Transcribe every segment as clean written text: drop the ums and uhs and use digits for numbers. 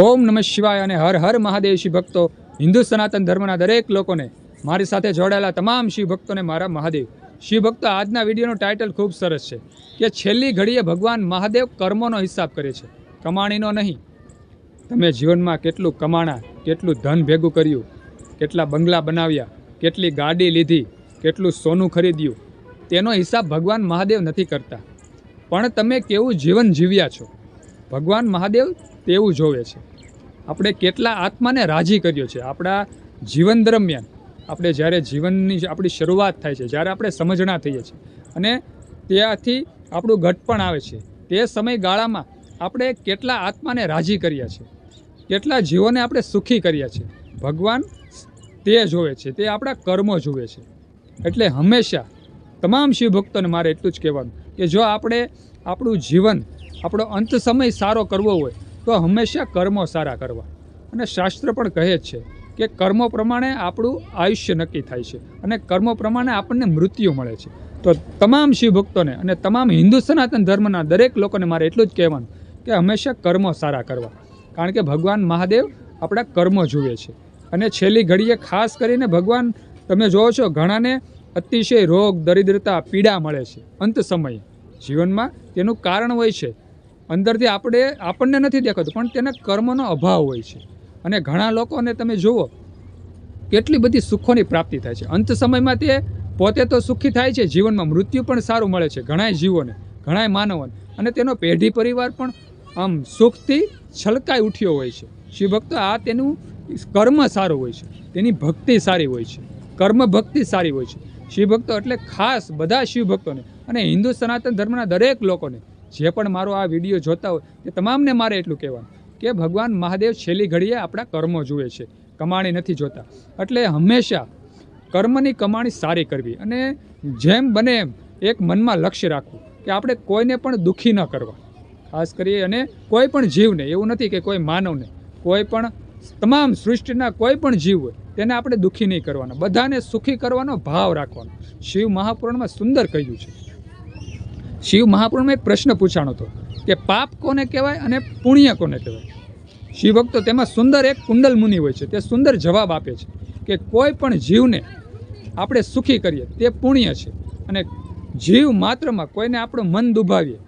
ઓમ નમઃ શિવાય અને હર હર મહાદેવ શિવ ભક્તો, હિન્દુ સનાતન ધર્મના દરેક લોકોને, મારી સાથે જોડાયેલા તમામ શિવ ભક્તોને મારા મહાદેવ. શિવ ભક્તો, આજના વિડીયોનું ટાઇટલ ખૂબ સરસ છે કે છેલ્લી ઘડીએ ભગવાન મહાદેવ કર્મોનો હિસાબ કરે છે, કમાણીનો નહીં. તમે જીવનમાં કેટલું કમાણા, કેટલું ધન ભેગું કર્યું, કેટલા બંગલા બનાવ્યા, કેટલી ગાડી લીધી, કેટલું સોનું ખરીદ્યું, તેનો હિસાબ ભગવાન મહાદેવ નથી કરતા. પણ તમે કેવું જીવન જીવ્યા છો, ભગવાન મહાદેવ તેવું જોવે છે. આપણે કેટલા આત્માને રાજી કર્યો છે આપણા જીવન દરમિયાન. આપણે જ્યારે જીવનની આપણી શરૂઆત થાય છે, જ્યારે આપણે સમજણા થઈએ છીએ અને ત્યાંથી આપણું ઘટપણ આવે છે, તે સમયગાળામાં આપણે કેટલા આત્માને રાજી કર્યા છે, કેટલા જીવોને આપણે સુખી કર્યા છે, ભગવાન તે જોવે છે, તે આપણા કર્મો જુએ છે. એટલે હંમેશા તમામ શિવ ભક્તોને મારે એટલું જ કહેવાનું કે જો આપણે આપણું જીવન, આપણો અંત સમય સારો કરવો હોય તો હંમેશા કર્મો સારા કરવા. અને શાસ્ત્ર પણ કહે જ છે કે કર્મો પ્રમાણે આપણું આયુષ્ય નક્કી થાય છે અને કર્મો પ્રમાણે આપણને મૃત્યુ મળે છે. તો તમામ શિવ ભક્તોને અને તમામ હિન્દુ સનાતન ધર્મના દરેક લોકોને મારે એટલું જ કહેવાનું કે હંમેશા કર્મો સારા કરવા, કારણ કે ભગવાન મહાદેવ આપણા કર્મો જુએ છે. અને છેલ્લી ઘડીએ ખાસ કરીને ભગવાન, તમે જોવો છો ઘણાને અતિશય રોગ, દરિદ્રતા, પીડા મળે છે અંત સમયે. જીવનમાં તેનું કારણ હોય છે, અંદરથી આપણને નથી દેખાતું, પણ તેના કર્મનો અભાવ હોય છે. અને ઘણા લોકોને તમે જુઓ કેટલી બધી સુખોની પ્રાપ્તિ થાય છે અંત સમયમાં. તે પોતે તો સુખી થાય છે, જીવનમાં મૃત્યુ પણ સારું મળે છે ઘણાય જીવોને, ઘણાય માનવોને, અને તેનો પેઢી પરિવાર પણ આમ સુખથી છલકાઈ ઉઠ્યો હોય છે. શિવ ભક્તો, આ તેનું કર્મ સારું હોય છે, તેની ભક્તિ સારી હોય છે, કર્મ ભક્તિ સારી હોય છે. શિવ ભક્તો એટલે ખાસ બધા શિવ ભક્તોને અને હિન્દુ સનાતન ધર્મના દરેક લોકોને જે પણ મારો આ વિડીયો જોતા હોય તે તમામને મારે એટલું કહેવાનું કે ભગવાન મહાદેવ છેલ્લી ઘડીએ આપણા કર્મો જુએ છે, કમાણી નથી જોતા. એટલે હંમેશા કર્મની કમાણી સારી કરવી અને જેમ બને એમ એક મનમાં લક્ષ્ય રાખવું કે આપણે કોઈને પણ દુઃખી ન કરવા. ખાસ કરી અને કોઈ પણ જીવને, એવું નથી કે કોઈ માનવને, કોઈ પણ તમામ સૃષ્ટિના કોઈ પણ જીવ હોય તેને આપણે દુઃખી નહીં કરવાના, બધાને સુખી કરવાનો ભાવ રાખવાનો. શિવ મહાપુરાણમાં સુંદર કહ્યું છે. શિવ મહાપુરાણમાં એક પ્રશ્ન પૂછાણો હતો કે પાપ કોને કહેવાય અને પુણ્ય કોને કહેવાય. શિવ ભક્તો, તેમાં સુંદર એક કુંડલ મુનિ હોય છે, તે સુંદર જવાબ આપે છે કે કોઈ પણ જીવને આપણે સુખી કરીએ તે પુણ્ય છે, અને જીવ માત્રમાં કોઈને આપણું મન દુભાવીએ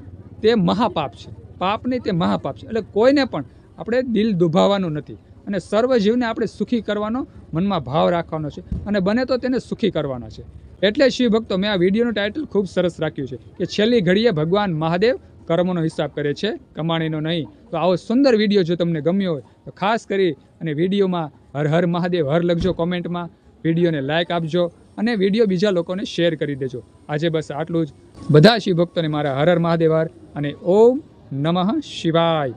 તે મહાપાપ છે. પાપ નહીં, તે મહાપાપ છે. એટલે કોઈને પણ આપણે દિલ દુભાવવાનું નથી અને સર્વ જીવને આપણે સુખી કરવાનો મનમાં ભાવ રાખવાનો છે અને બને તો તેને સુખી કરવાના છે. એટલે શિવ ભક્તો, મેં આ વિડીયોનું ટાઇટલ ખૂબ સરસ રાખ્યું છે કે છેલ્લી ઘડીએ ભગવાન મહાદેવ કર્મોનો હિસાબ કરે છે, કમાણીનો નહીં. તો આવો સુંદર વિડીયો જો તમને ગમ્યો હોય તો ખાસ કરી અને વિડીયોમાં હર હર મહાદેવ હર લખજો કોમેન્ટમાં, વિડીયોને લાઇક આપજો અને વિડીયો બીજા લોકોને શેર કરી દેજો. આજે બસ આટલું જ. બધા શિવ ભક્તોને મારા હર હર મહાદેવ હર અને ઓમ નમઃ શિવાય.